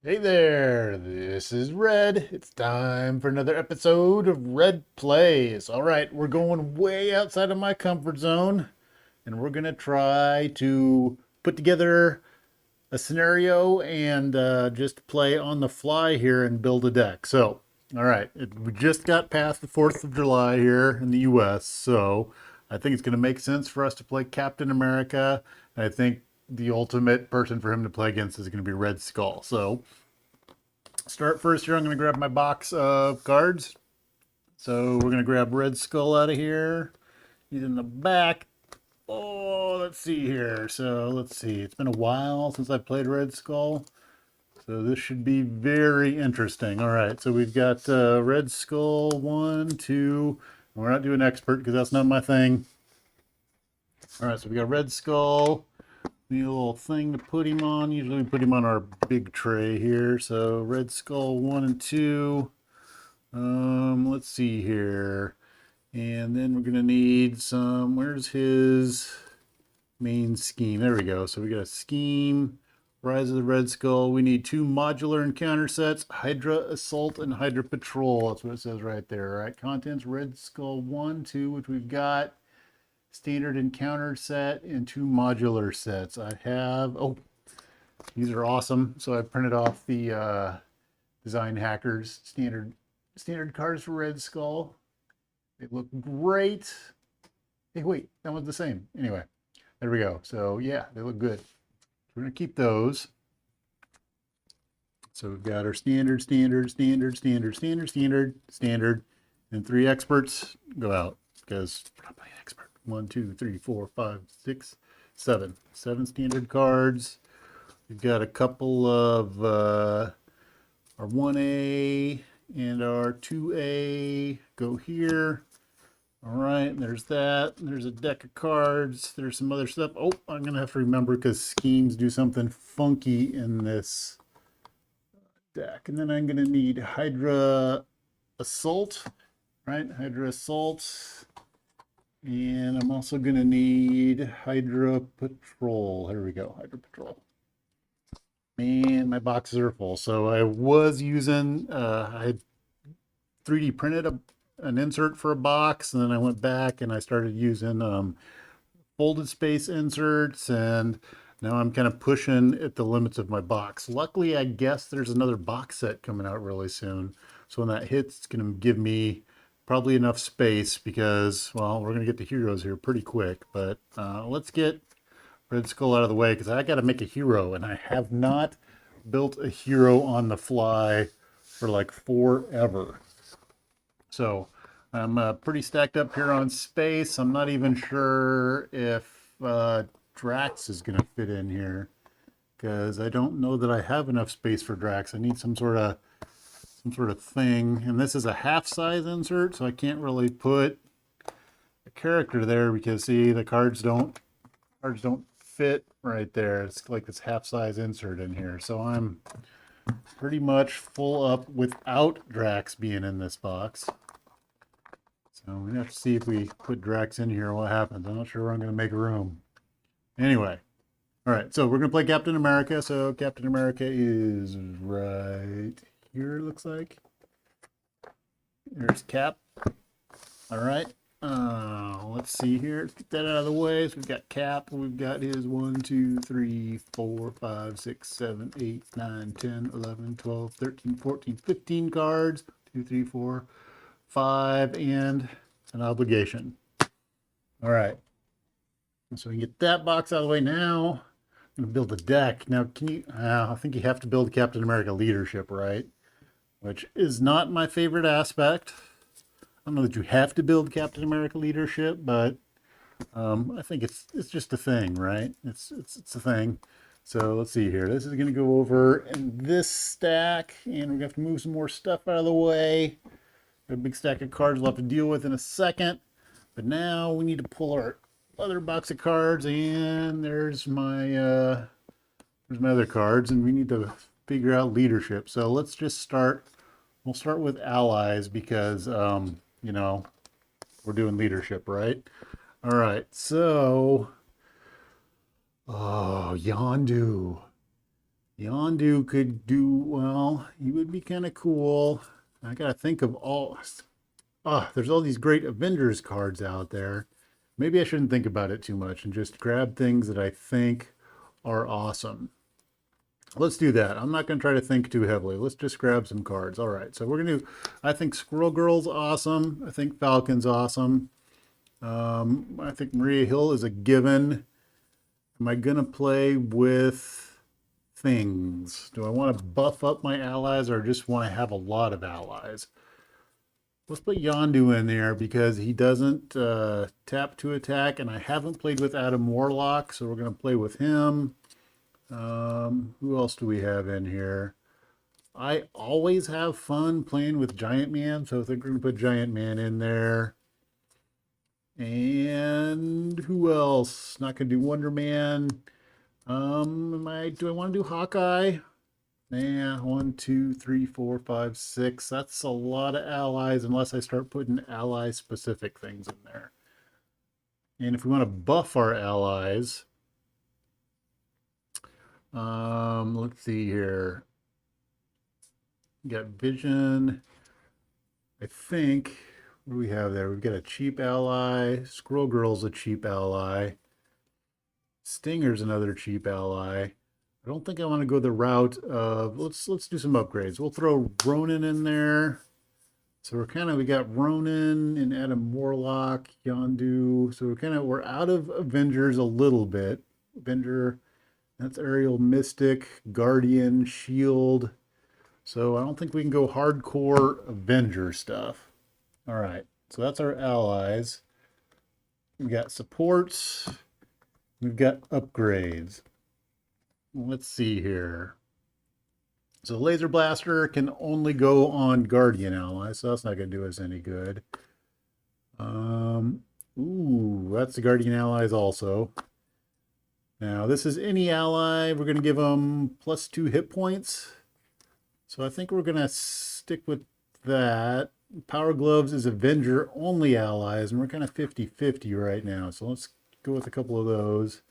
Hey there, this is Red. It's time for another episode of Red Plays. All right, we're going way outside of my comfort zone, and we're gonna try to put together a scenario and just play on the fly here and build a deck. So, all right, we just got past the 4th of July here in the US, so I think it's gonna make sense for us to play Captain America. I think the ultimate person for him to play against is gonna be Red Skull. So, start first here. I'm going to grab my box of cards. So we're going to grab Red Skull out of here. He's in the back. Oh, let's see here. So let's see. It's been a while since I played Red Skull. So this should be very interesting. All right. So we've got Red Skull 1, 2. We're not doing expert because that's not my thing. All right. So we got Red Skull. Need a little thing to put him on. Usually we put him on our big tray here. So Red Skull 1 and 2. Let's see here. And then we're gonna need some, where's his main scheme? There we go. So we got a scheme, Rise of the Red Skull. We need 2 modular encounter sets, Hydra Assault and Hydra Patrol. That's what it says right there. All right, contents, Red Skull 1, 2, which we've got, standard encounter set, and 2 modular sets. I have, oh, these are awesome. So I printed off the Design Hackers standard cards for Red Skull. They look great. Hey, wait, that one's the same. Anyway, there we go. So yeah, they look good. We're gonna keep those. So we've got our standard, and 3 experts go out because we're not playing expert. 1, 2, 3, 4, 5, 6, 7. 7 standard cards. We've got a couple of our 1A and our 2A go here. All right, there's that. There's a deck of cards. There's some other stuff. Oh, I'm going to have to remember because schemes do something funky in this deck. And then I'm going to need Hydra Assault, right? Hydra Assault. And I'm also going to need Hydra Patrol. Here we go, Hydra Patrol. Man, my boxes are full. So I was using, I had 3D printed an insert for a box, and then I went back and I started using folded space inserts, and now I'm kind of pushing at the limits of my box. Luckily, I guess there's another box set coming out really soon. So when that hits, it's going to give me probably enough space because, well, we're going to get the heroes here pretty quick. But let's get Red Skull out of the way because I got to make a hero, and I have not built a hero on the fly for like forever. So I'm pretty stacked up here on space. I'm not even sure if Drax is going to fit in here because I don't know that I have enough space for Drax. I need some sort of thing, and this is a half size insert, so I can't really put a character there because see the cards don't fit right there. It's like this half size insert in here, so I'm pretty much full up without Drax being in this box. So we have to see if we put Drax in here, what happens. I'm not sure I'm going to make room. Anyway, all right, so we're going to play Captain America. So Captain America is right here, it looks like. There's Cap. All right, let's see here. Let's get that out of the way. So we've got Cap. We've got his 1, 2, 3, 4, 5, 6, 7, 8, 9, 10, 11, 12, 13, 14, 15 cards. 2, 3, 4, 5, and an obligation. All right. So we can get that box out of the way now. I'm going to build a deck. Now, I think you have to build Captain America leadership, right? Which is not my favorite aspect. I don't know that you have to build Captain America leadership, but I think it's just a thing, right? It's a thing. So let's see here. This is going to go over in this stack, and we're going to have to move some more stuff out of the way. Got a big stack of cards we'll have to deal with in a second. But now we need to pull our other box of cards, and there's my other cards, and we need to figure out leadership. So let's just start. We'll start with allies because we're doing leadership, right? All right. So, oh, Yondu. Yondu could do well. He would be kind of cool. I gotta think of all. There's all these great Avengers cards out there. Maybe I shouldn't think about it too much and just grab things that I think are awesome. Let's do that. I'm not going to try to think too heavily. Let's just grab some cards. All right. So we're going to, I think Squirrel Girl's awesome. I think Falcon's awesome. I think Maria Hill is a given. Am I going to play with things? Do I want to buff up my allies or just want to have a lot of allies? Let's put Yondu in there because he doesn't tap to attack, and I haven't played with Adam Warlock, so we're going to play with him. Who else do we have in here? I always have fun playing with Giant Man, so I think we're going to put Giant Man in there. And who else? Not going to do Wonder Man. Do I want to do Hawkeye? Yeah, 1, 2, 3, 4, 5, 6. That's a lot of allies unless I start putting ally specific things in there. And if we want to buff our allies, let's see here. We got Vision. I think, what do we have there? We've got a cheap ally. Squirrel Girl's a cheap ally. Stinger's another cheap ally. I don't think I want to go the route of, let's do some upgrades. We'll throw Ronin in there. So we got Ronin and Adam Warlock, Yondu. So we're out of Avengers a little bit. Avenger, that's Aerial Mystic, Guardian, Shield. So I don't think we can go hardcore Avenger stuff. All right, so that's our allies. We've got supports. We've got upgrades. Let's see here. So Laser Blaster can only go on Guardian allies, so that's not going to do us any good. That's the Guardian allies also. Now this is any ally. We're going to give them +2 hit points. So I think we're going to stick with that. Power Gloves is Avenger only allies, and we're kind of 50-50 right now. So let's go with a couple of those.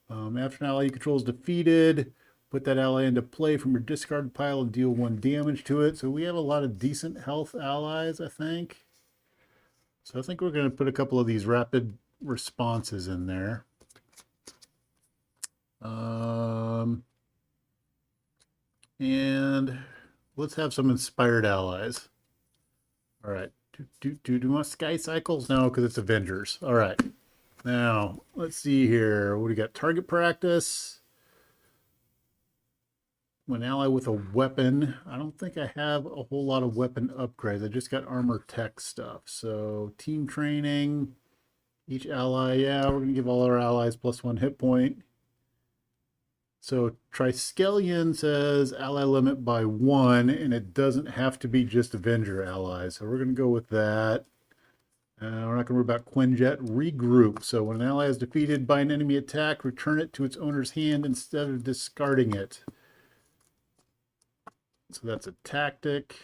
After an ally you control is defeated, put that ally into play from your discard pile and deal 1 damage to it. So we have a lot of decent health allies, I think. So I think we're going to put a couple of these rapid responses in there. And let's have some inspired allies. All right. Do you want Sky Cycles? No, because it's Avengers. All right. Now, let's see here. What do we got? Target practice. When ally with a weapon. I don't think I have a whole lot of weapon upgrades. I just got armor tech stuff. So, team training. Each ally, yeah, we're going to give all our allies +1 hit point. So, Triskelion says ally limit by 1, and it doesn't have to be just Avenger allies. So, we're going to go with that. We're not going to worry about Quinjet. Regroup. So when an ally is defeated by an enemy attack, return it to its owner's hand instead of discarding it. So that's a tactic.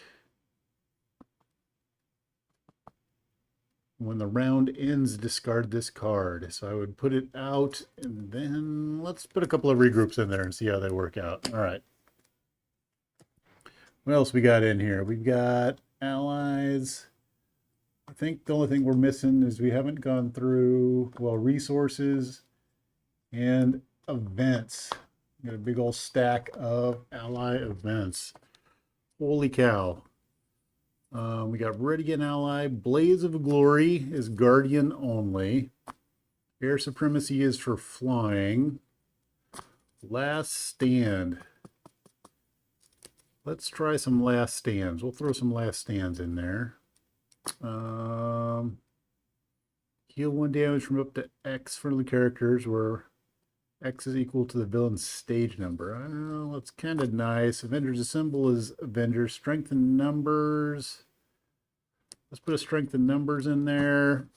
When the round ends, discard this card. So I would put it out, and then let's put a couple of regroups in there and see how they work out. All right. What else we got in here? We've got allies. I think the only thing we're missing is we haven't gone through, well, resources and events. We got a big old stack of ally events. Holy cow. We got Radiant Ally. Blaze of Glory is Guardian only. Air Supremacy is for flying. Last Stand. Let's try some Last Stands. We'll throw some Last Stands in there. Heal 1 damage from up to X friendly characters where X is equal to the villain's stage number. Well, it's kind of nice. Avengers Assemble is Avengers. Strength in numbers. Let's put a strength in numbers in there.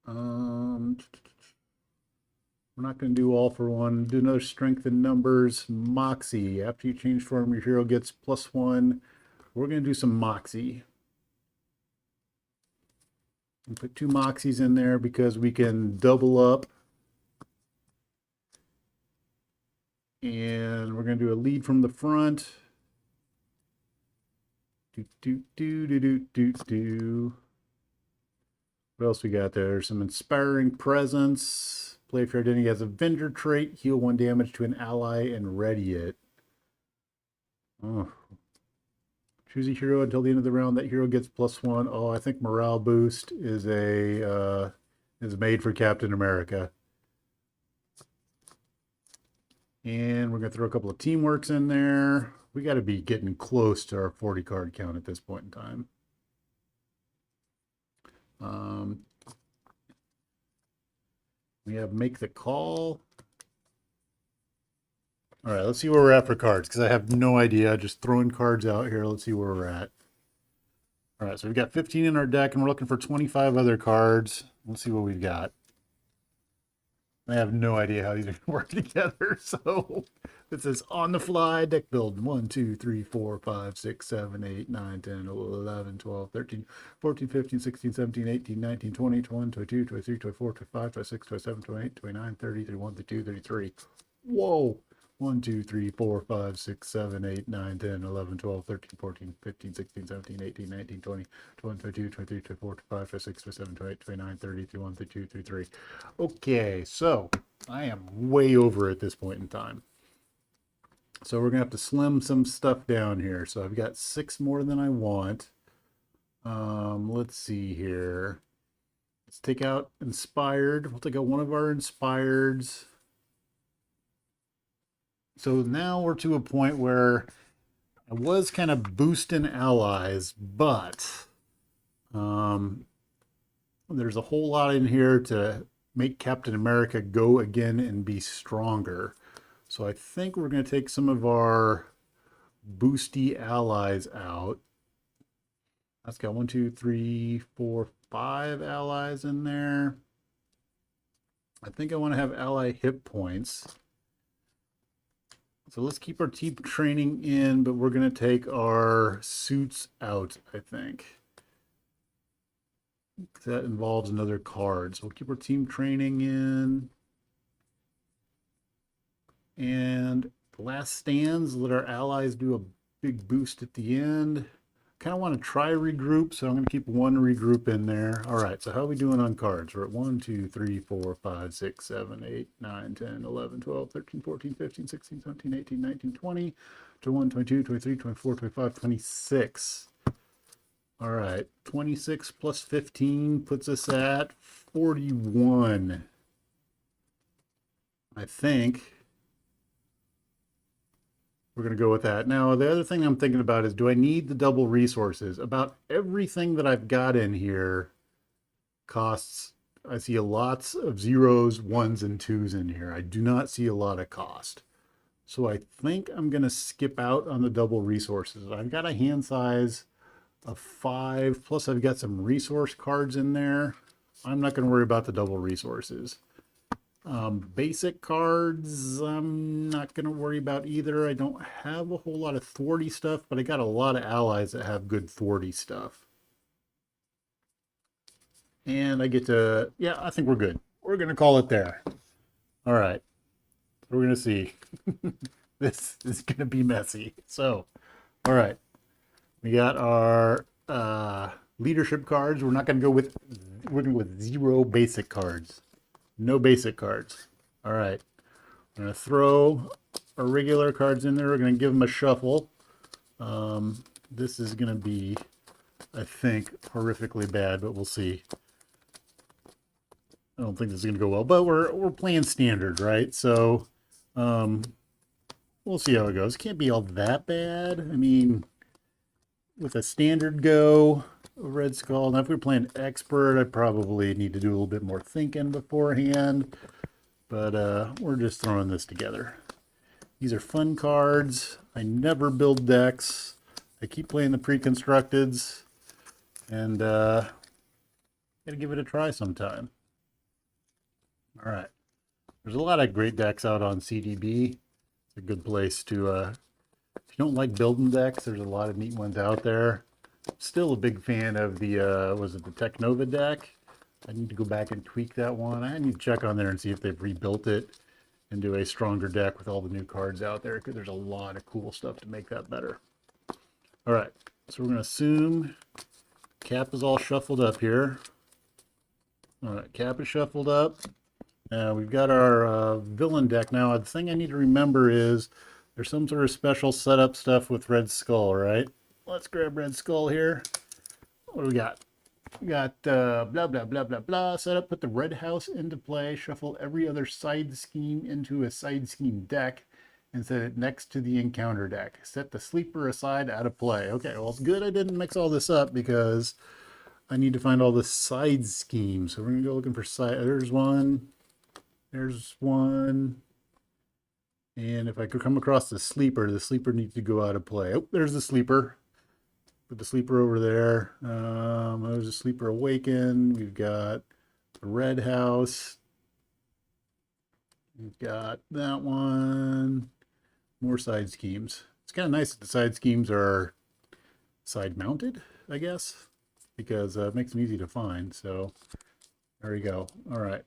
We're not going to do all for one. Do another strength in numbers. Moxie. After you change form, your hero gets +1. We're going to do some Moxie. And put 2 Moxies in there because we can double up And we're going to do a lead from the front. Do, do, do, do, do, do, do. What else we got there? Some inspiring presence. Play if your identity has a vendor trait. Heal 1 damage to an ally and ready it. Oh. Choose a hero until the end of the round. That hero gets +1. Oh, I think morale boost is made for Captain America. And we're going to throw a couple of teamworks in there. We got to be getting close to our 40 card count at this point in time. We have make the call. All right, let's see where we're at for cards, because I have no idea. Just throwing cards out here. Let's see where we're at. All right, so we've got 15 in our deck, and we're looking for 25 other cards. Let's see what we've got. I have no idea how these are going to work together, so this is on the fly deck build. 1, 2, 3, 4, 5, 6, 7, 8, 9, 10, 11, 12, 13, 14, 15, 16, 17, 18, 19, 20, 21, 22, 23, 24, 25, 26, 27, 28, 29, 30, 31, 32, 33. Whoa! 1, 2, 3, 4, 5, 6, 7, 8, 9, 10, 11, 12, 13, 14, 15, 16, 17, 18, 19, 20, 21, 22, 23, 24, 25, 26, 27, 28, 29, 30, 31, 32, 33. Okay, so I am way over at this point in time. So we're going to have to slim some stuff down here. So I've got 6 more than I want. Let's see here. Let's take out inspired. We'll take out one of our inspireds. So now we're to a point where I was kind of boosting allies, but there's a whole lot in here to make Captain America go again and be stronger. So I think we're going to take some of our boosty allies out. That's got 1, 2, 3, 4, 5 allies in there. I think I want to have ally hit points. So let's keep our team training in, but we're going to take our suits out, I think. That involves another card. So we'll keep our team training in. And the last stands, let our allies do a big boost at the end. Kind of want to try regroup, so I'm going to keep 1 regroup in there. All right, so how are we doing on cards? We're at 1, 2, 3, 4, 5, 6, 7, 8, 9, 10, 11, 12, 13, 14, 15, 16, 17, 18, 19, 20, 21, 22, 23, 24, 25, 26. All right, 26 plus 15 puts us at 41. I think we're going to go with that. Now, the other thing I'm thinking about is, do I need the double resources? About everything that I've got in here costs, I see lots of 0s, 1s, and 2s in here. I do not see a lot of cost. So I think I'm going to skip out on the double resources. I've got a hand size of 5, plus I've got some resource cards in there. I'm not going to worry about the double resources. Basic cards, I'm not going to worry about either. I don't have a whole lot of thwarty stuff, but I got a lot of allies that have good thwarty stuff. And I get to, yeah, I think we're good. We're going to call it there. All right. We're going to see. This is going to be messy. So, all right. We got our leadership cards. We're going to go with 0 basic cards. No basic cards. All right. I'm going to throw our regular cards in there. We're going to give them a shuffle. This is going to be, I think, horrifically bad, but we'll see. I don't think this is going to go well, but we're playing standard, right? So we'll see how it goes. Can't be all that bad. I mean, with a standard go, a Red Skull. Now, if we're playing expert, I probably need to do a little bit more thinking beforehand. But we're just throwing this together. These are fun cards. I never build decks. I keep playing the pre-constructeds. And gotta give it a try sometime. All right. There's a lot of great decks out on CDB. It's a good place to, if you don't like building decks, there's a lot of neat ones out there. Still a big fan of the, was it the Technova deck? I need to go back and tweak that one. I need to check on there and see if they've rebuilt it into a stronger deck with all the new cards out there, because there's a lot of cool stuff to make that better. All right, so we're going to assume cap is all shuffled up here. All right, cap is shuffled up. We've got our villain deck now. The thing I need to remember is there's some sort of special setup stuff with Red Skull, right? Let's grab Red Skull here. What do we got? We got blah, blah, blah, blah, blah. Set up, put the red house into play, shuffle every other side scheme into a side scheme deck, and set it next to the encounter deck. Set the sleeper aside out of play. Okay, well, it's good I didn't mix all this up because I need to find all the side schemes. So we're going to go looking for side. There's one. There's one. And if I could come across the sleeper needs to go out of play. Oh, there's the sleeper. Put the sleeper over there. There's a sleeper awaken. We've got the red house. We've got that one. More side schemes. It's kind of nice that the side schemes are side mounted, I guess, because it makes them easy to find. So there we go. All right.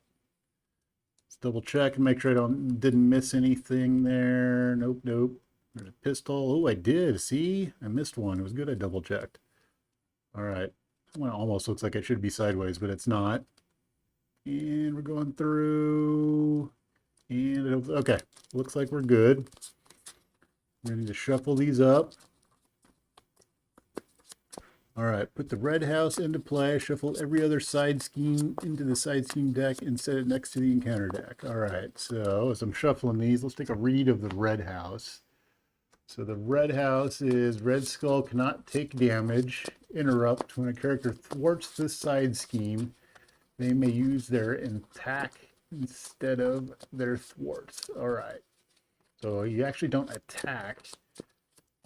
Let's double check and make sure I didn't miss anything there. Nope, nope. There's a pistol. Oh, I did. See? I missed one. It was good I double checked. All right. Well, it almost looks like it should be sideways, but it's not. And we're going through. And okay. Looks like we're good. We need to shuffle these up. All right. Put the red house into play. Shuffle every other side scheme into the side scheme deck and set it next to the encounter deck. All right. So as I'm shuffling these, let's take a read of the red house. So the red house is Red Skull cannot take damage, interrupt. When a character thwarts this side scheme, they may use their attack instead of their thwarts. All right. So you actually don't attack.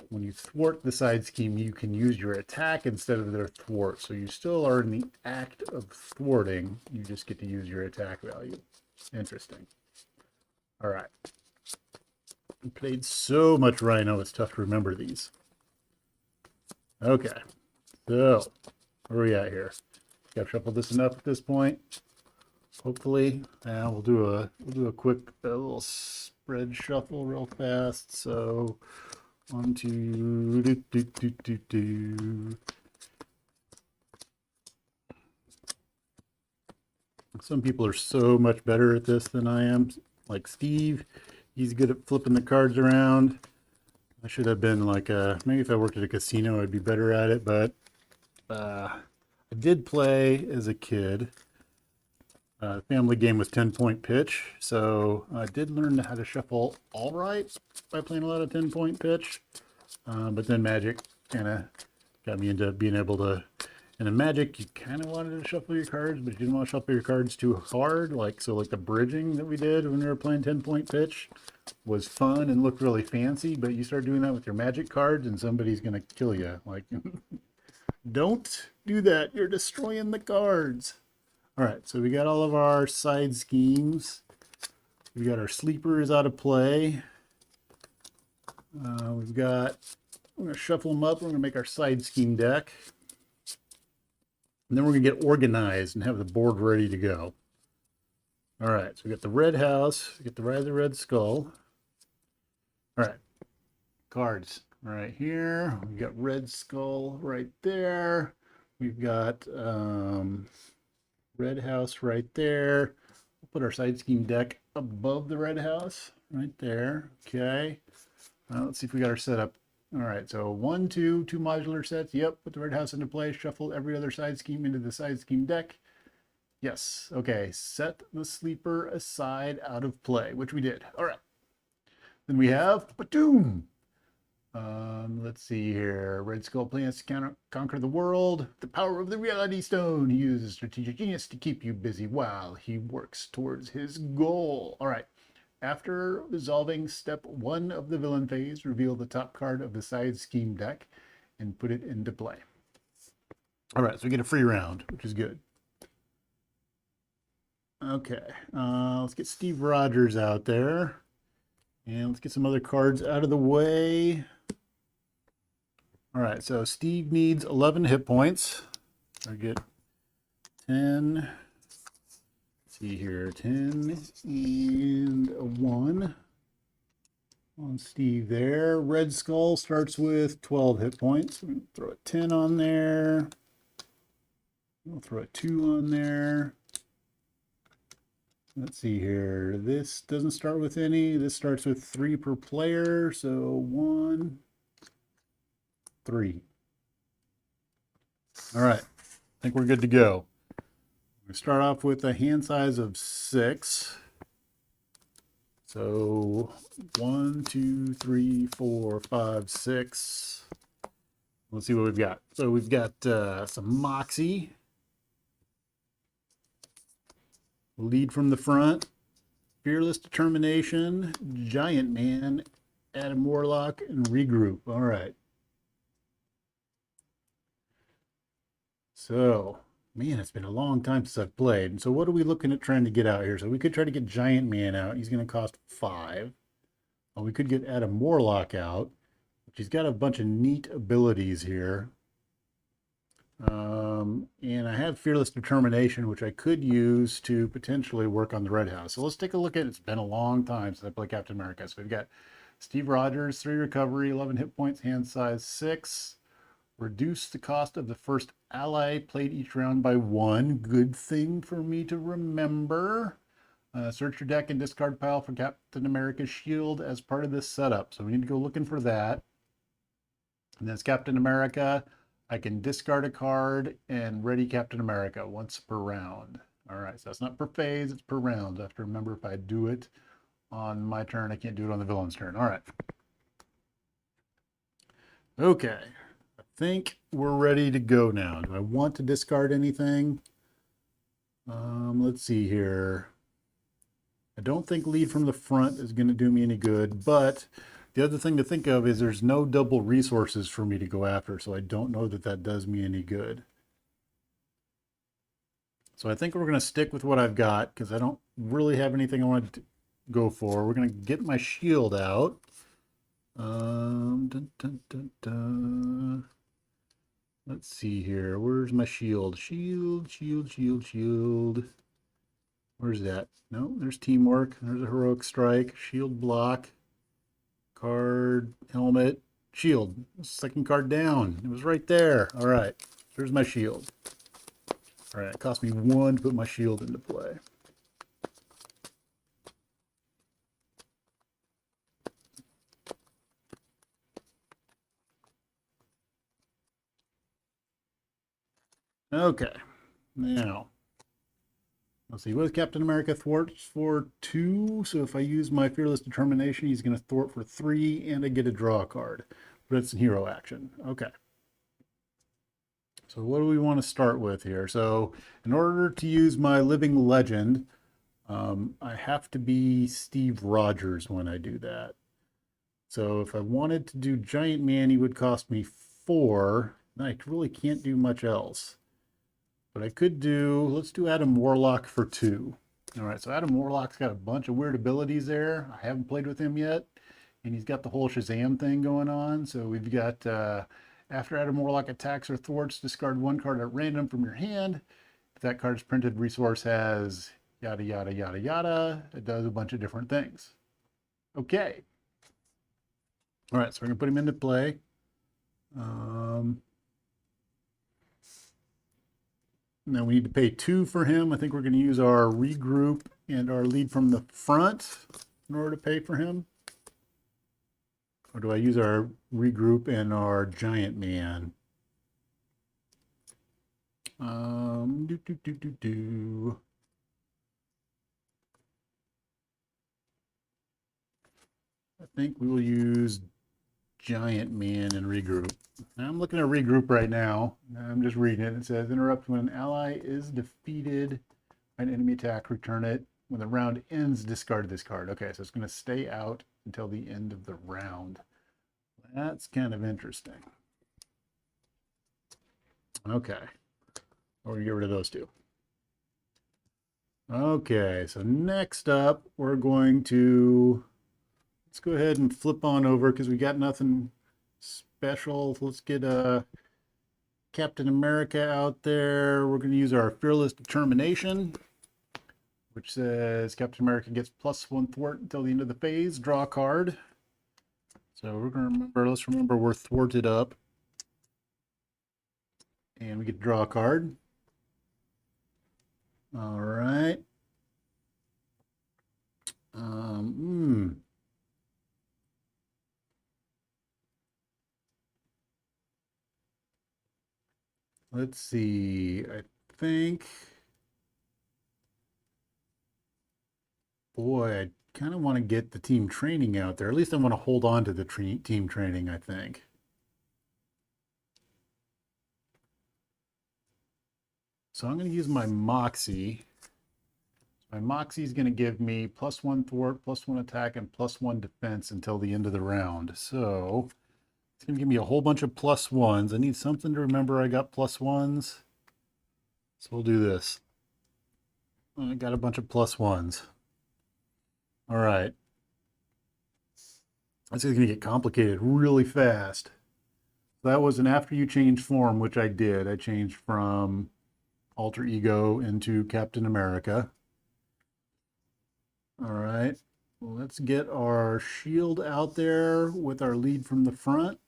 When you thwart the side scheme, you can use your attack instead of their thwart. So you still are in the act of thwarting. You just get to use your attack value. Interesting. All right. I played so much Rhino, it's tough to remember these. Okay, so where are we at here? I've shuffled this enough at this point. Hopefully, we'll do a quick little spread shuffle real fast. So 1, 2. Some people are so much better at this than I am, like Steve. He's good at flipping the cards around. I should have been like maybe if I worked at a casino, I'd be better at it. But I did play as a kid. Family game was 10-point pitch, so I did learn how to shuffle all right by playing a lot of 10-point pitch. But then Magic kind of got me into being able to. And in Magic, you kind of wanted to shuffle your cards, but you didn't want to shuffle your cards too hard. Like the bridging that we did when we were playing 10-point pitch was fun and looked really fancy, but you start doing that with your Magic cards and somebody's going to kill you. Like, don't do that. You're destroying the cards. All right, so we got all of our side schemes. We got our sleepers out of play. We're going to shuffle them up. We're going to make our side scheme deck. And then we're going to get organized and have the board ready to go. All right, so we got the red house. We get the red skull. All right, cards right here. We got Red Skull right there. We've got red house right there. We'll put our side scheme deck above the red house right there. Okay. Let's see if we got our setup. All right, so 1, 2 modular sets. Yep, put the red house into play. Shuffle every other side scheme into the side scheme deck. Yes, okay. Set the sleeper aside out of play, which we did. All right. Then we have Badoom. Let's see here. Red Skull plans to conquer the world. The power of the reality stone. He uses strategic genius to keep you busy while he works towards his goal. All right. After resolving step 1 of the villain phase, reveal the top card of the side scheme deck and put it into play. All right, so we get a free round, which is good. Okay, let's get Steve Rogers out there. And let's get some other cards out of the way. All right, so Steve needs 11 hit points. I get 10, see here, 10 and a 1 on Steve there. Red Skull starts with 12 hit points. I'm gonna throw a 10 on there. We'll throw a 2 on there. Let's see here. This doesn't start with any. This starts with 3 per player. So 1, 3. All right. I think we're good to go. We start off with a hand size of 6. So 1, 2, 3, 4, 5, 6. Let's see what we've got. So we've got some Moxie. Lead from the front. Fearless Determination. Giant Man. Adam Warlock. And Regroup. All right. So, man, it's been a long time since I've played. And so what are we looking at trying to get out here? So we could try to get Giant Man out. He's going to cost 5. Well, we could get Adam Warlock out. He's got a bunch of neat abilities here. And I have Fearless Determination, which I could use to potentially work on the Red House. So let's take a look at it. It's been a long time since I played Captain America. So we've got Steve Rogers, 3 recovery, 11 hit points, hand size 6. Reduce the cost of the first ally played each round by 1. Good thing for me to remember. Search your deck and discard pile for Captain America's shield as part of this setup. So we need to go looking for that. And that's Captain America. I can discard a card and ready Captain America once per round. All right, so that's not per phase, it's per round. I have to remember if I do it on my turn, I can't do it on the villain's turn. All right. Okay, I think we're ready to go now. Do I want to discard anything? Let's see here. I don't think lead from the front is going to do me any good, but the other thing to think of is there's no double resources for me to go after, so I don't know that that does me any good. So I think we're going to stick with what I've got because I don't really have anything I want to go for. We're going to get my shield out. Dun, dun, dun, dun. Let's see here. Where's my shield? Shield, shield, shield, shield. Where's that? No, there's teamwork. There's a heroic strike. Shield block. Card, helmet, shield. Second card down. It was right there. All right. There's my shield. All right. It cost me 1 to put my shield into play. Okay. Now, let's see. What does Captain America thwarts for 2? So if I use my Fearless Determination, he's going to thwart for 3, and I get a draw card. But it's hero action. Okay. So what do we want to start with here? So in order to use my Living Legend, I have to be Steve Rogers when I do that. So if I wanted to do Giant Man, he would cost me 4. And I really can't do much else. But I could do, let's do Adam Warlock for 2. All right, so Adam Warlock's got a bunch of weird abilities there. I haven't played with him yet. And he's got the whole Shazam thing going on. So we've got, after Adam Warlock attacks or thwarts, discard 1 card at random from your hand. If that card's printed resource has yada, yada, yada, yada, it does a bunch of different things. Okay. All right, so we're going to put him into play. Now we need to pay 2 for him. I think we're going to use our regroup and our lead from the front in order to pay for him. Or do I use our regroup and our Giant Man? I think we will use Giant Man and regroup. Now I'm looking at regroup right now. I'm just reading it. It says interrupt when an ally is defeated by an enemy attack, return it. When the round ends, discard this card. Okay, so it's going to stay out until the end of the round. That's kind of interesting. Okay. We're going to get rid of those 2. Okay, so next up, we're going to, let's go ahead and flip on over because we got nothing special. Let's get Captain America out there. We're going to use our Fearless Determination. which says Captain America gets +1 thwart until the end of the phase. Draw a card. So we're going to remember, let's remember we're thwarted up. And we get to draw a card. All right. Let's see. I think, boy, I kind of want to get the team training out there. At least I want to hold on to the team training, I think. So I'm going to use my Moxie. My Moxie is going to give me +1 thwart, +1 attack, and +1 defense until the end of the round. So it's going to give me a whole bunch of +1s. I need something to remember I got +1s. So we'll do this. I got a bunch of +1s. All right. This is going to get complicated really fast. That was an after you change form, which I did. I changed from alter ego into Captain America. All right, well, let's get our shield out there with our lead from the front.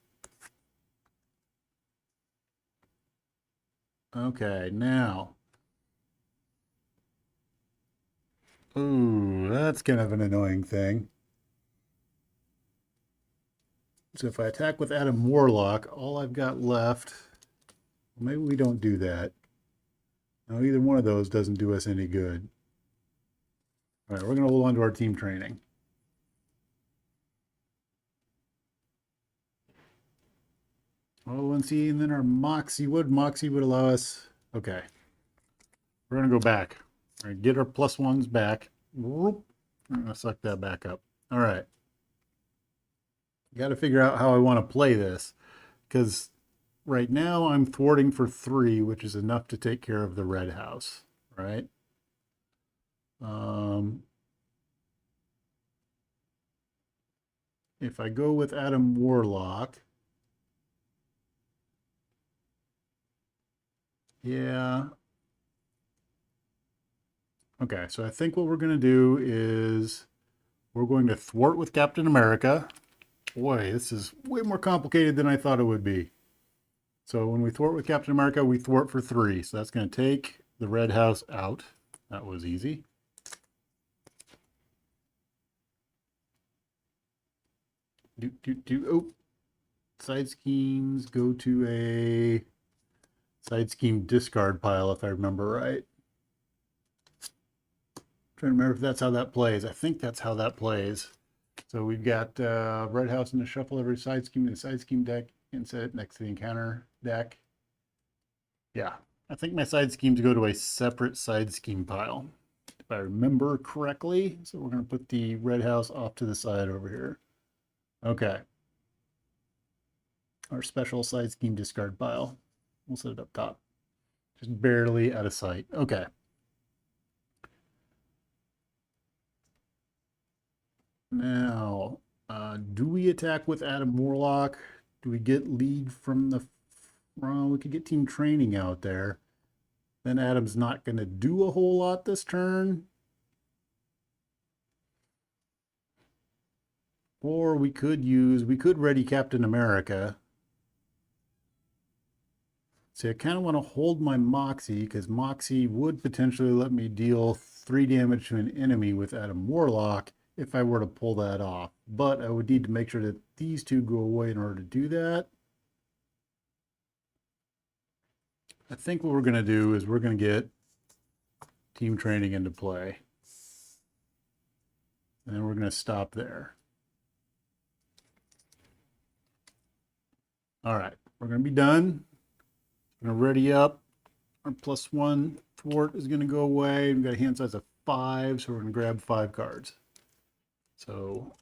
Okay, now. Ooh, that's kind of an annoying thing. So if I attack with Adam Warlock, all I've got left, well, maybe we don't do that. No, either one of those doesn't do us any good. All right, we're going to hold on to our team training. Oh, and see, and then our Moxie would allow us. Okay, we're going to go back. All right, get our +1s back. Whoop. I'm going to suck that back up. All right. Got to figure out how I want to play this, because right now I'm thwarting for 3, which is enough to take care of the red house, right? If I go with Adam Warlock, yeah. Okay, so I think what we're going to do is we're going to thwart with Captain America. Boy, this is way more complicated than I thought it would be. So when we thwart with Captain America, we thwart for 3. So that's going to take the red house out. That was easy. Oh, side schemes go to a side scheme discard pile, if I remember right. Trying to remember if that's how that plays. I think that's how that plays. So we've got red house in the shuffle every side scheme in the side scheme deck and set it next to the encounter deck. Yeah, I think my side schemes go to a separate side scheme pile, if I remember correctly. So we're going to put the red house off to the side over here. Okay. Our special side scheme discard pile. We'll set it up top. Just barely out of sight. Okay. Now, do we attack with Adam Warlock? Do we get lead from the front? We could get team training out there. Then Adam's not going to do a whole lot this turn. Or we could ready Captain America. See, I kind of want to hold my Moxie, because Moxie would potentially let me deal 3 damage to an enemy with Adam Warlock if I were to pull that off. But I would need to make sure that these 2 go away in order to do that. I think what we're going to do is we're going to get team training into play. And then we're going to stop there. All right, we're going to be done. We're going to ready up. Our +1 thwart is going to go away. We've got a hand size of 5, so we're going to grab 5 cards. So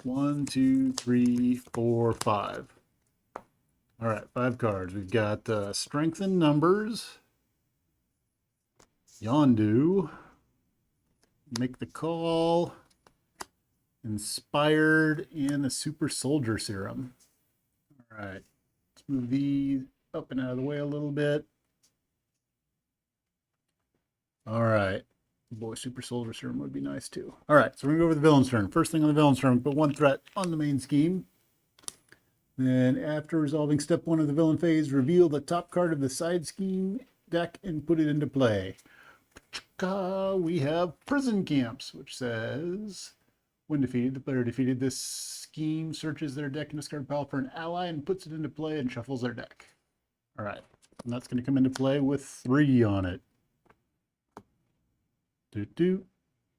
1, 2, 3, 4, 5. All right, 5 cards. We've got Strengthen Numbers, Yondu, Make the Call, Inspired, and a Super Soldier Serum. All right, let's move these up and out of the way a little bit. All right, Boy, Super Soldier Serum would be nice too. All right, so we're going to go over the villain's turn. First thing on the villain's turn, put 1 threat on the main scheme. Then after resolving step 1 of the villain phase, reveal the top card of the side scheme deck and put it into play. We have Prison Camps, which says, when defeated, the player defeated this scheme searches their deck and discard pile for an ally and puts it into play and shuffles their deck. All right, and that's going to come into play with 3 on it. Do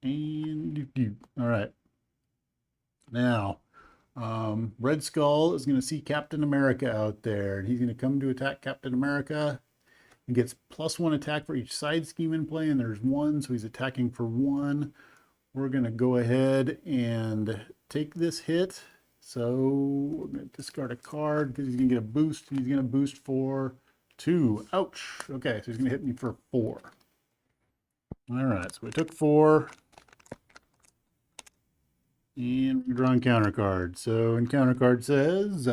and do. All right. Now, Red Skull is going to see Captain America out there, and he's going to come to attack Captain America. He gets +1 attack for each side scheme in play, and there's 1, so he's attacking for 1. We're going to go ahead and take this hit. So we're going to discard a card because he's going to get a boost. He's going to boost for 2. Ouch. Okay, so he's going to hit me for 4. All right, so we took 4. And we're drawing counter card. So encounter card says,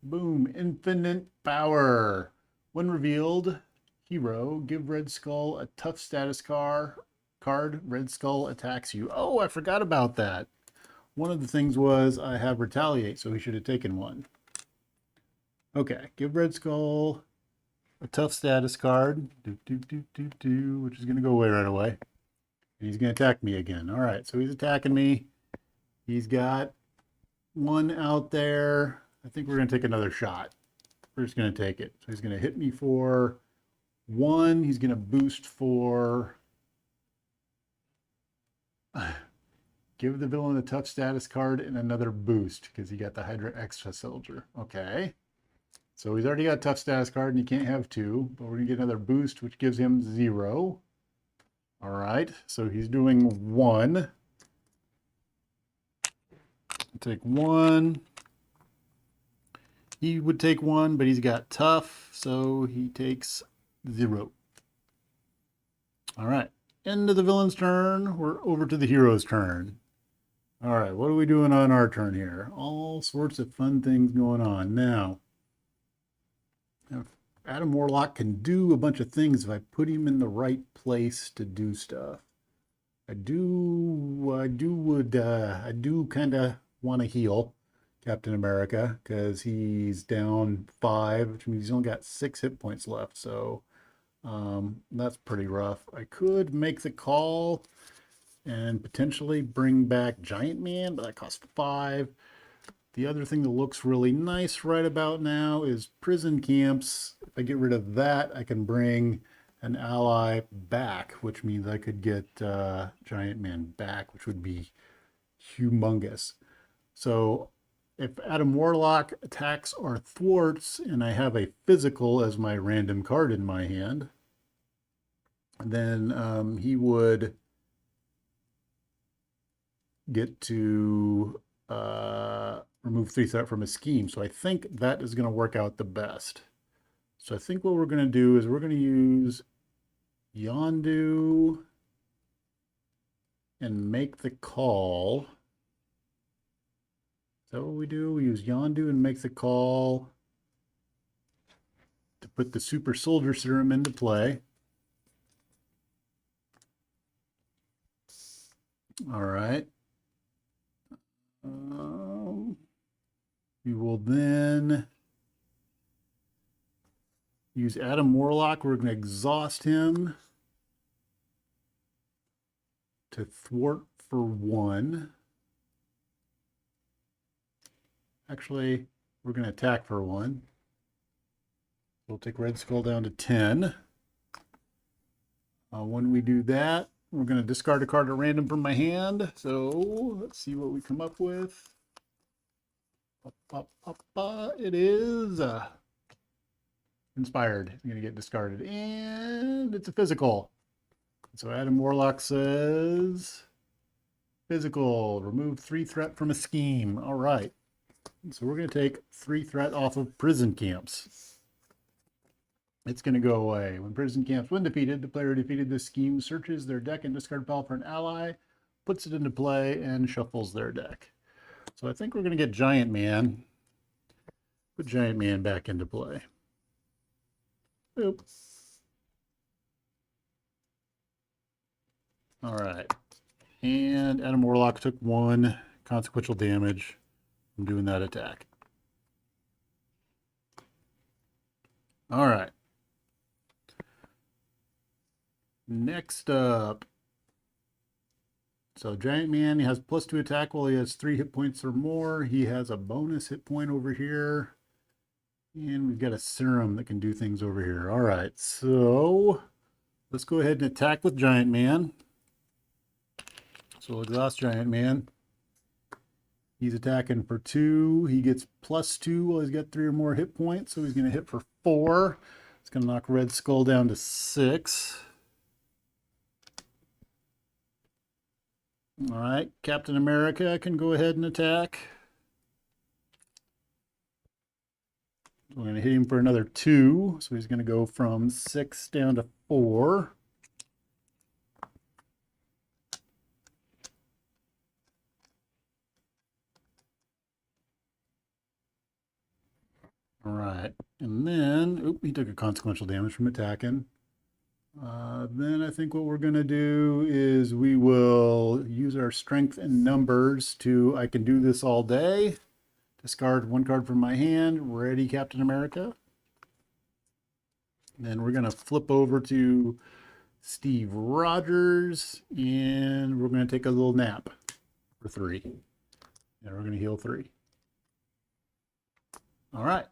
boom, infinite power. When revealed, hero, give Red Skull a tough status card. Red Skull attacks you. Oh, I forgot about that. One of the things was I have retaliate, so he should have taken 1. Okay, give Red Skull a tough status card, which is going to go away right away. And he's going to attack me again. All right, so he's attacking me. He's got 1 out there. I think we're going to take another shot. We're just going to take it. So he's going to hit me for 1. He's going to boost for... Give the villain a tough status card and another boost because he got the Hydra Extra Soldier. Okay. So he's already got a tough status card and he can't have 2, but we're going to get another boost, which gives him 0. All right, so he's doing 1. Take 1. He would take 1, but he's got tough, so he takes 0. All right, end of the villain's turn. We're over to the hero's turn. All right, what are we doing on our turn here? All sorts of fun things going on. Now, Adam Warlock can do a bunch of things if I put him in the right place to do stuff. I do kind of want to heal Captain America because he's down 5, which means he's only got 6 hit points left. So that's pretty rough. I could make the call and potentially bring back Giant Man, but that costs 5. The other thing that looks really nice right about now is Prison Camps. If I get rid of that, I can bring an ally back, which means I could get Giant Man back, which would be humongous. So if Adam Warlock attacks or thwarts, and I have a physical as my random card in my hand, then he would get to remove 3 threat from his scheme. So I think that is going to work out the best. So I think what we're going to do is we're going to use Yondu and make the call. Is that what we do? We use Yondu and make the call to put the Super Soldier Serum into play. All right. We will then use Adam Warlock. We're going to exhaust him to thwart for 1. Actually, we're going to attack for 1. We'll take Red Skull down to 10. When we do that, we're going to discard a card at random from my hand. So let's see what we come up with. It is Inspired. It's going to get discarded. And it's a physical. So Adam Warlock says, physical, remove 3 threat from a scheme. All right. So we're going to take 3 threat off of Prison Camps. It's going to go away. When Prison Camps, when defeated, the player who defeated this scheme searches their deck and discard pile for an ally, puts it into play, and shuffles their deck. So I think we're going to get Giant Man. Put Giant Man back into play. Oops. All right. And Adam Warlock took 1 consequential damage from doing that attack. All right. Next up. So Giant Man, he has +2 attack while he has 3 hit points or more. He has a bonus hit point over here. And we've got a serum that can do things over here. All right, so let's go ahead and attack with Giant Man. So we'll exhaust Giant Man. He's attacking for 2. He gets +2 while he's got 3 or more hit points. So he's going to hit for 4. It's going to knock Red Skull down to 6. All right, Captain America can go ahead and attack. We're going to hit him for another 2. So he's going to go from 6 down to 4. All right, and then, he took a consequential damage from attacking. Then I think what we're going to do is we will use our strength and numbers to, I can do this all day. Discard 1 card from my hand. Ready, Captain America. Then we're going to flip over to Steve Rogers, and we're going to take a little nap for 3. And we're going to heal 3. All right.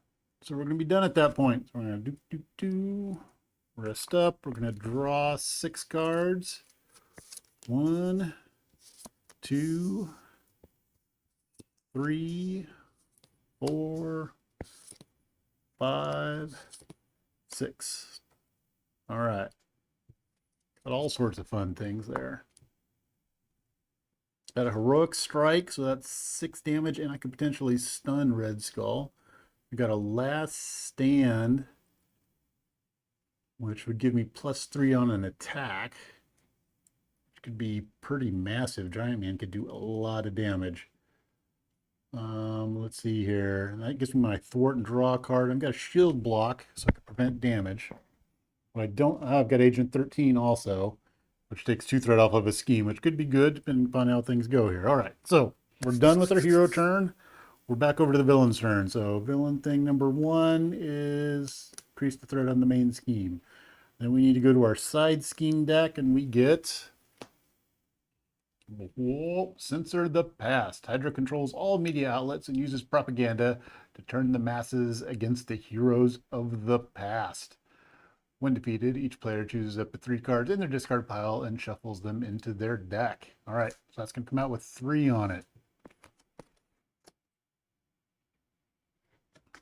So we're going to be done at that point. So we're going to rest up. We're going to draw 6 cards. 1, 2, 3, 4, 5, 6. All right. Got all sorts of fun things there. Got a heroic strike, so that's 6 damage, and I could potentially stun Red Skull. We got a last stand, which would give me +3 on an attack, which could be pretty massive. Giant Man could do a lot of damage. Let's see here. That gives me my thwart and draw card. I've got a shield block, so I can prevent damage. What I don't, I've got Agent 13 also, which takes 2 threat off of a scheme, which could be good depending upon how things go here. All right, so we're done with our hero turn. We're back over to the villain's turn. So villain thing number 1 is increase the threat on the main scheme. Then we need to go to our side scheme deck, and we get Censor the Past. Hydra controls all media outlets and uses propaganda to turn the masses against the heroes of the past. When defeated, each player chooses up to 3 cards in their discard pile and shuffles them into their deck. All right, so that's going to come out with 3 on it.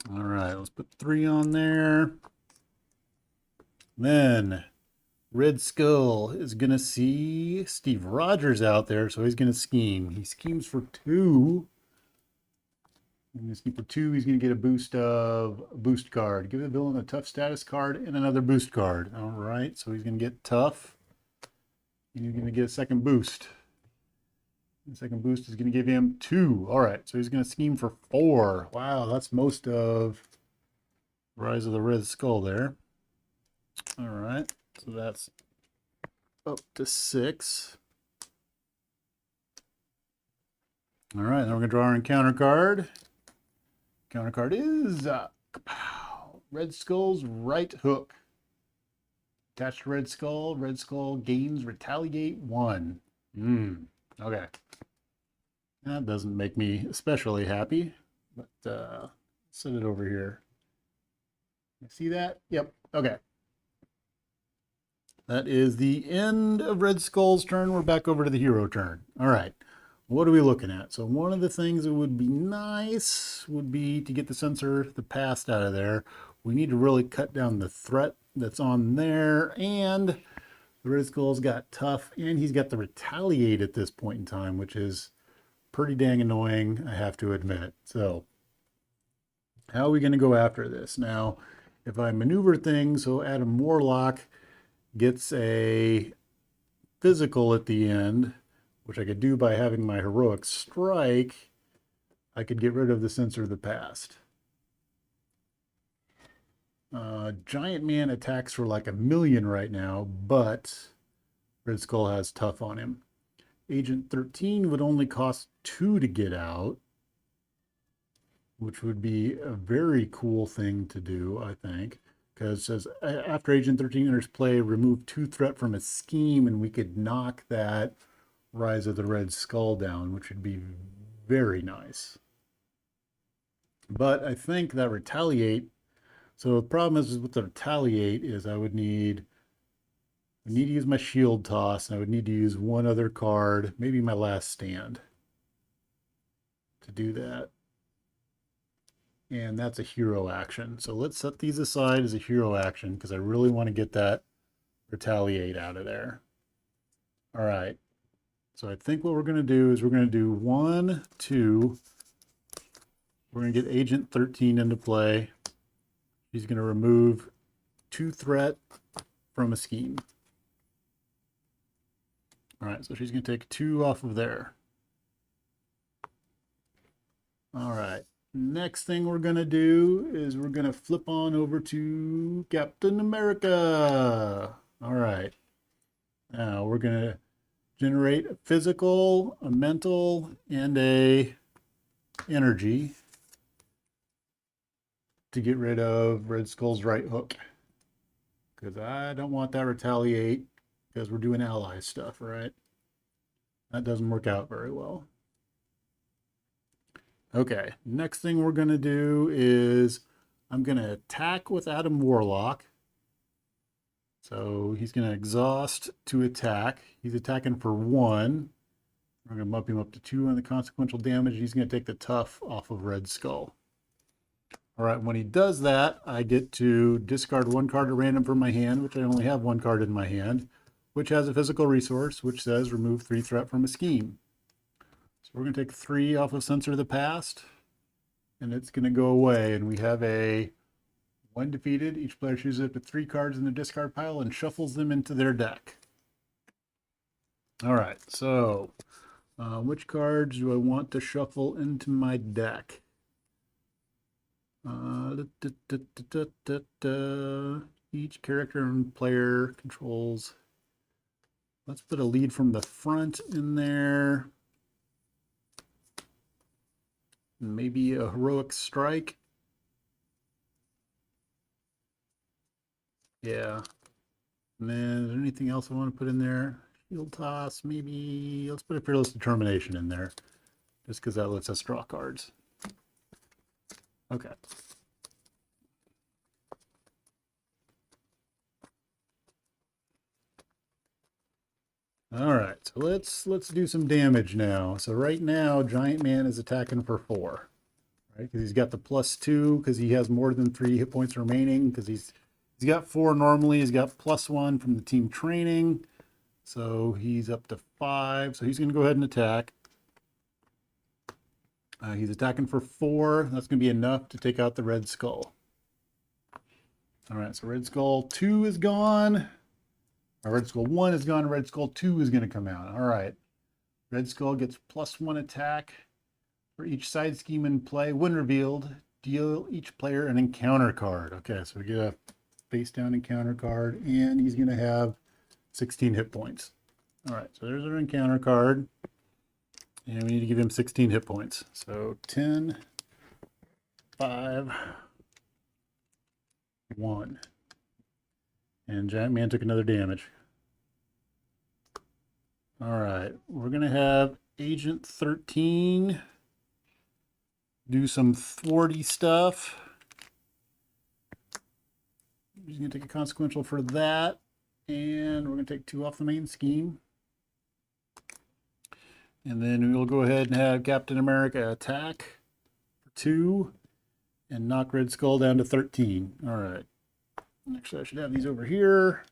All right, let's put 3 on there. Then Red Skull is going to see Steve Rogers out there, so he's going to scheme. He schemes for 2. He's going to scheme for 2. He's going to get a boost of a boost card. Give the villain a tough status card and another boost card. All right, so he's going to get tough. And he's going to get a second boost. The second boost is going to give him 2. All right, so he's going to scheme for 4. Wow, that's most of Rise of the Red Skull there. All right, so that's up to 6. All right, then we're going to draw our encounter card. Counter card is Red Skull's right hook. Attached to Red Skull gains retaliate 1. Okay. That doesn't make me especially happy, but set it over here. You see that? Yep. Okay. That is the end of Red Skull's turn. We're back over to the hero turn. All right. What are we looking at? So one of the things that would be nice would be to get the Censor the Past out of there. We need to really cut down the threat that's on there, and the Red Skull's got tough, and he's got the retaliate at this point in time, which is pretty dang annoying, I have to admit. So how are we going to go after this? Now, if I maneuver things so Adam Warlock gets a physical at the end, which I could do by having my heroic strike, I could get rid of the Censor of the Past. Giant Man attacks for like 1,000,000 right now, but Red Skull has tough on him. Agent 13 would only cost 2 to get out, which would be a very cool thing to do, I think. Because it says, after Agent 13 enters play, remove 2 threat from a scheme, and we could knock that Rise of the Red Skull down, which would be very nice. But I think that Retaliate, so the problem is with the Retaliate is I would need to use my Shield Toss, and I would need to use one other card, maybe my Last Stand, to do that. And that's a hero action. So let's set these aside as a hero action because I really want to get that Retaliate out of there. All right. So I think what we're going to do is we're going to do 1, 2. We're going to get Agent 13 into play. She's going to remove 2 threat from a scheme. All right, so she's going to take 2 off of there. All right. Next thing we're going to do is we're going to flip on over to Captain America. All right. Now we're going to generate a physical, a mental, and a energy to get rid of Red Skull's right hook. Because I don't want that Retaliate because we're doing ally stuff, right? That doesn't work out very well. Okay, next thing we're going to do is I'm going to attack with Adam Warlock. So he's going to exhaust to attack. He's attacking for 1. We're going to bump him up to 2 on the consequential damage. He's going to take the tough off of Red Skull. All right, when he does that, I get to discard 1 card at random from my hand, which I only have 1 card in my hand, which has a physical resource, which says remove 3 threat from a scheme. So we're going to take 3 off of Censor the Past, and it's going to go away. And we have a 1 defeated. Each player chooses up to 3 cards in the discard pile and shuffles them into their deck. All right, so which cards do I want to shuffle into my deck? Each character and player controls. Let's put a lead from the front in there. Maybe a heroic strike. Yeah. And then is there anything else I want to put in there? Shield toss, maybe. Let's put a Fearless Determination in there. Just because that lets us draw cards. Okay. All right, so let's do some damage now. So right now, Giant Man is attacking for 4, right? Because he's got the +2 because he has more than 3 hit points remaining. Because he's got 4 normally. He's got +1 from the team training, so he's up to 5. So he's going to go ahead and attack. He's attacking for 4. That's going to be enough to take out the Red Skull. All right, so Red Skull 2 is gone. Red Skull 1 is gone. Red Skull 2 is going to come out. All right. Red Skull gets +1 attack for each side scheme in play. When revealed, deal each player an encounter card. Okay, so we get a face down encounter card, and he's going to have 16 hit points. All right, so there's our encounter card. And we need to give him 16 hit points. So 10, 5, 1. And Giant Man took another damage. All right, we're going to have Agent 13 do some thwarty stuff. He's going to take a consequential for that. And we're going to take 2 off the main scheme. And then we'll go ahead and have Captain America attack for 2 and knock Red Skull down to 13. All right. Actually, I should have these over here.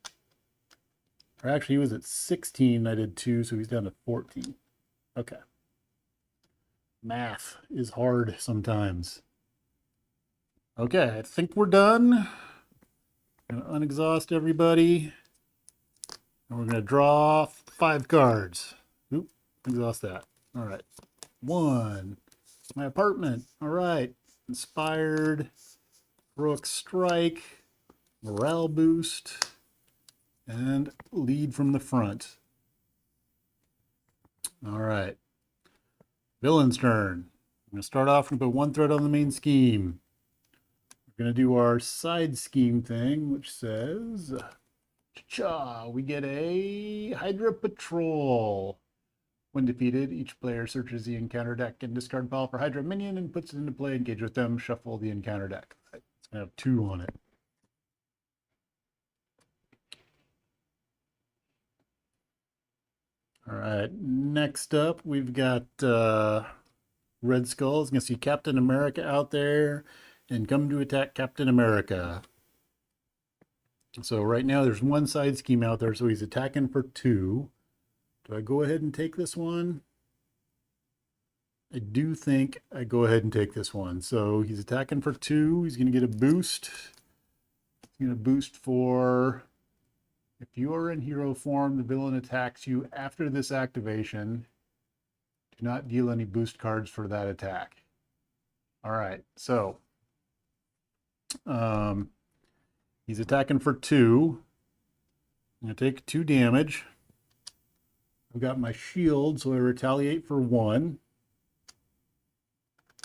Or actually, he was at 16. I did 2, so he's down to 14. Okay. Math is hard sometimes. Okay, I think we're done. I'm going to unexhaust everybody. And we're going to draw 5 cards. Oop, exhaust that. All right. 1. My apartment. All right. Inspired. Heroic Strike. Morale boost. And lead from the front. All right. Villain's turn. I'm going to start off and put one threat on the main scheme. We're going to do our side scheme thing, which says, we get a Hydra Patrol. When defeated, each player searches the encounter deck and discard pile for Hydra minion and puts it into play. Engage with them, shuffle the encounter deck. It's going to have 2 on it. All right, next up, we've got Red Skull is going to see Captain America out there and come to attack Captain America. So right now there's one side scheme out there, so he's attacking for 2. Do I go ahead and take this one? I do think I go ahead and take this one. So he's attacking for 2. He's going to get a boost. He's going to boost for... If you are in hero form, the villain attacks you after this activation. Do not deal any boost cards for that attack. All right, so he's attacking for 2. I'm going to take 2 damage. I've got my shield, so I retaliate for 1.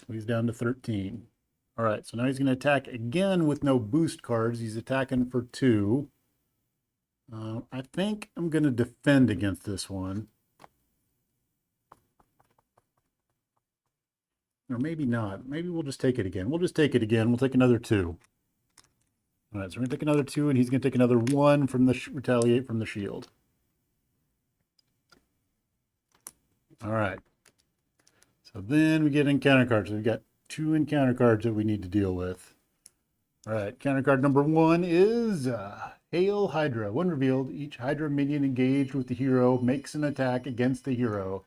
So he's down to 13. All right, so now he's going to attack again with no boost cards. He's attacking for 2. I think I'm going to defend against this one. Or maybe not. Maybe we'll just take it again. We'll just take it again. We'll take another 2. All right, so we're going to take another 2, and he's going to take another 1 from the retaliate from the shield. All right. So then we get encounter cards. We've got 2 encounter cards that we need to deal with. All right, counter card number 1 is Hail Hydra. When revealed, each Hydra minion engaged with the hero makes an attack against the hero.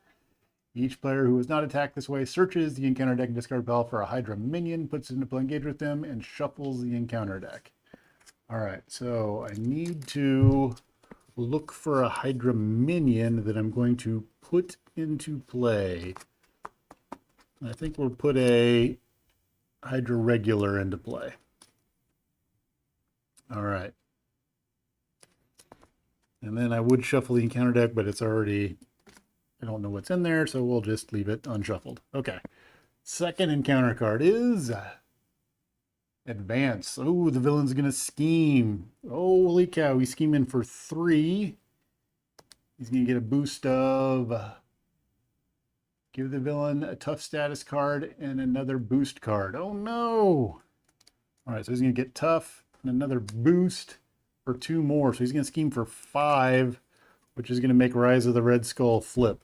Each player who is not attacked this way searches the encounter deck and discard pile for a Hydra minion, puts it into play, engage with them, and shuffles the encounter deck. All right, so I need to look for a Hydra minion that I'm going to put into play. I think we'll put a Hydra regular into play. All right. And then I would shuffle the encounter deck, but it's already, I don't know what's in there, so we'll just leave it unshuffled. Okay. Second encounter card is Advance. Oh, the villain's going to scheme. Holy cow, he's scheming for 3. He's going to get a boost of... give the villain a tough status card and another boost card. Oh no! All right, so he's going to get tough and another boost for 2 more. So he's going to scheme for 5, which is going to make Rise of the Red Skull flip.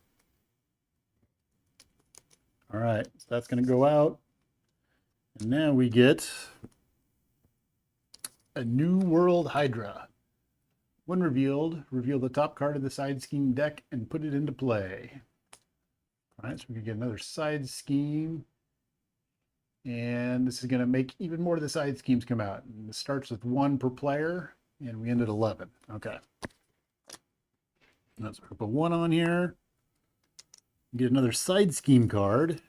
All right, so that's going to go out. And now we get a New World Hydra. When revealed, reveal the top card of the side scheme deck and put it into play. All right, so we can get another side scheme. And this is going to make even more of the side schemes come out. And this starts with 1 per player, and we end at 11. Okay. Let's put 1 on here. Get another side scheme card.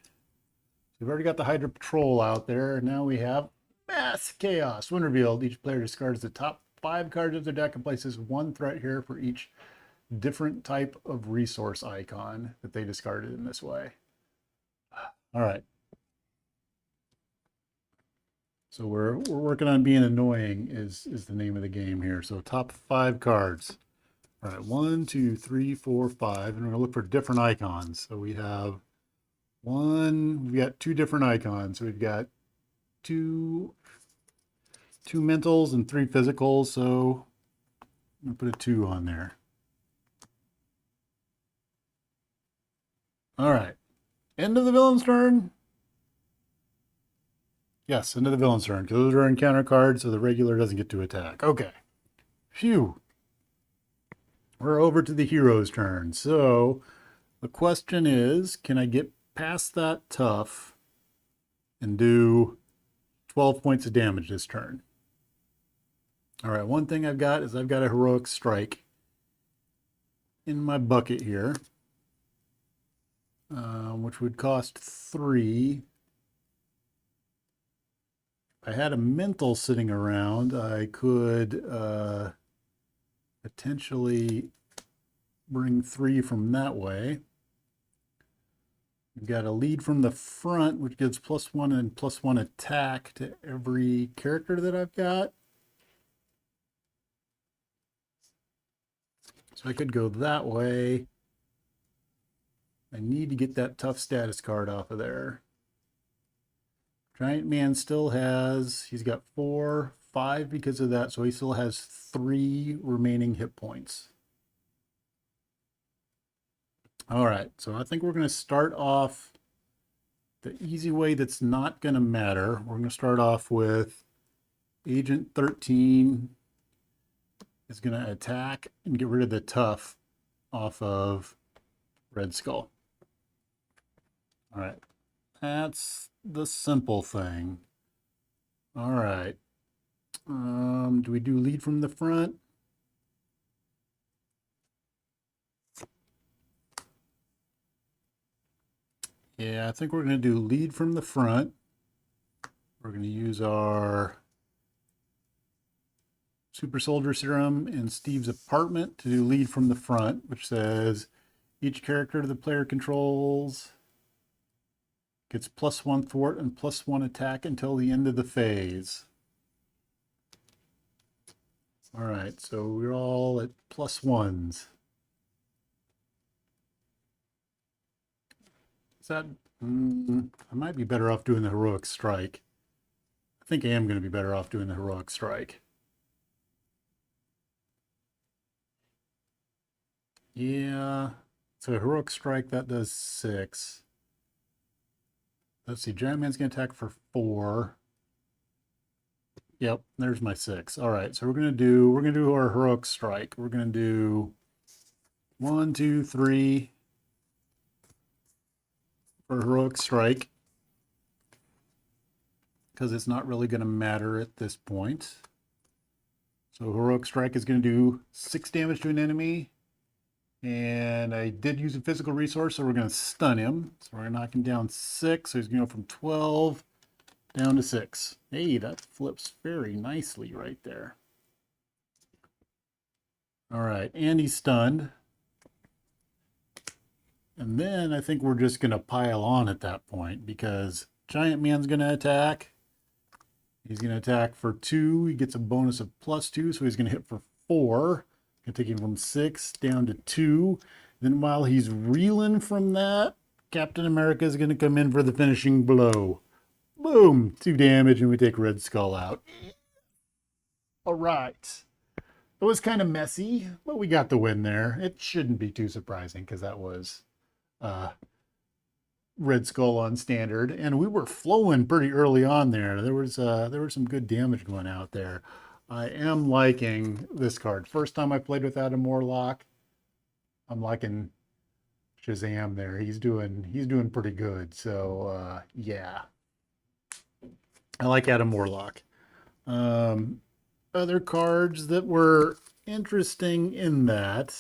We've already got the Hydra Patrol out there. And now we have Mass Chaos. When revealed, each player discards the top 5 cards of their deck and places 1 threat here for each different type of resource icon that they discarded in this way. All right. So we're working on being annoying is the name of the game here. So top 5 cards. All right, 1, 2, 3, 4, 5, and we're gonna look for different icons. So we have we've got 2 different icons. So we've got two mentals and 3 physicals. So I'm gonna put a 2 on there. All right, end of the villain's turn. Yes, end of the villain's turn, because those are encounter cards, so the regular doesn't get to attack. Okay. Phew. We're over to the hero's turn. So the question is, can I get past that tough and do 12 points of damage this turn? All right, one thing I've got is I've got a heroic strike in my bucket here, which would cost 3. If I had a mental sitting around, I could potentially bring 3 from that way. We've got a lead from the front, which gives +1 and +1 attack to every character that I've got. So I could go that way. I need to get that tough status card off of there. Giant Man still has, he's got 4, 5 because of that, so he still has 3 remaining hit points. All right, so I think we're going to start off the easy way that's not going to matter. We're going to start off with Agent 13 is going to attack and get rid of the tough off of Red Skull. All right, that's the simple thing. All right, do we do lead from the front? Yeah, I think we're going to do lead from the front. We're going to use our Super Soldier Serum in Steve's apartment to do lead from the front, which says each character the player controls gets +1 thwart and +1 attack until the end of the phase. All right, so we're all at +1s. Is that, I might be better off doing the heroic strike. I think I am going to be better off doing the heroic strike. Yeah, so heroic strike, that does 6. Let's see, Giant Man's going to attack for 4. Yep, there's my 6. All right, so we're gonna do our heroic strike. We're gonna do 1, 2, 3 for heroic strike because it's not really gonna matter at this point. So heroic strike is gonna do 6 damage to an enemy, and I did use a physical resource, so we're gonna stun him. So we're gonna knock him down 6. So he's gonna go from 12 down to 6. Hey, that flips very nicely right there. All right, and he's stunned. And then I think we're just going to pile on at that point because Giant Man's going to attack. He's going to attack for 2. He gets a bonus of +2, so he's going to hit for 4. Going to take him from 6 down to 2. Then while he's reeling from that, Captain America is going to come in for the finishing blow. Boom! 2 damage, and we take Red Skull out. All right. It was kind of messy, but we got the win there. It shouldn't be too surprising because that was Red Skull on standard, and we were flowing pretty early on there. There was some good damage going out there. I am liking this card. First time I played with Adam Warlock, I'm liking Shazam there. He's doing pretty good. So yeah, I like Adam Warlock. Other cards that were interesting in that.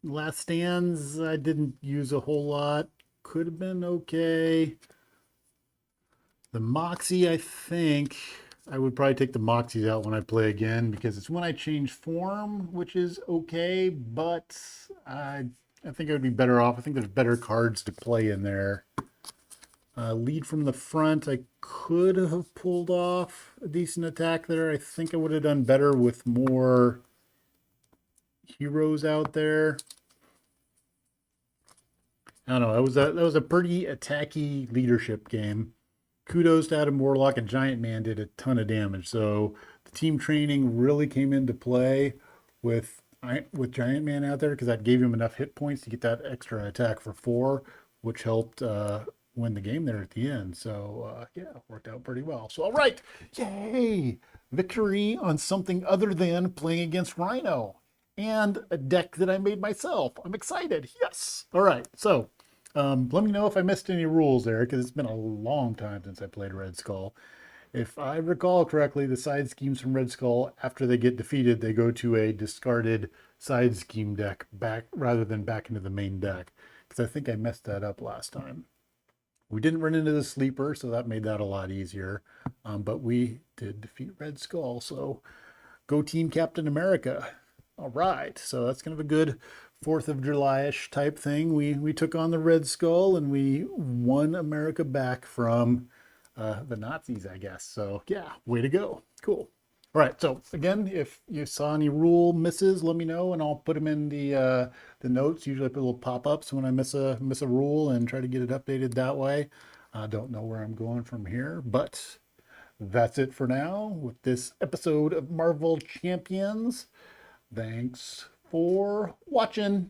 Last Stands, I didn't use a whole lot. Could have been okay. The Moxie, I think I would probably take the Moxies out when I play again because it's when I change form, which is okay, but I think I would be better off. I think there's better cards to play in there. Lead from the front, I could have pulled off a decent attack there. I think I would have done better with more heroes out there. I don't know. That was a pretty attacky leadership game. Kudos to Adam Warlock, and Giant Man did a ton of damage. So the team training really came into play with Giant Man out there because that gave him enough hit points to get that extra attack for 4, which helped win the game there at the end. So yeah, worked out pretty well. So all right, yay! Victory on something other than playing against Rhino and a deck that I made myself. I'm excited. Yes. All right. So let me know if I missed any rules there because it's been a long time since I played Red Skull. If I recall correctly, the side schemes from Red Skull, after they get defeated, they go to a discarded side scheme deck back rather than back into the main deck. Because I think I messed that up last time. We didn't run into the sleeper, so that made that a lot easier. But we did defeat Red Skull, so go Team Captain America. All right, so that's kind of a good 4th of July-ish type thing. We took on the Red Skull and we won America back from the Nazis, I guess. So yeah, way to go. Cool. All right. So again, if you saw any rule misses, let me know and I'll put them in the notes. Usually I put little pop-ups when I miss a rule and try to get it updated that way. I don't know where I'm going from here, but that's it for now with this episode of Marvel Champions. Thanks for watching.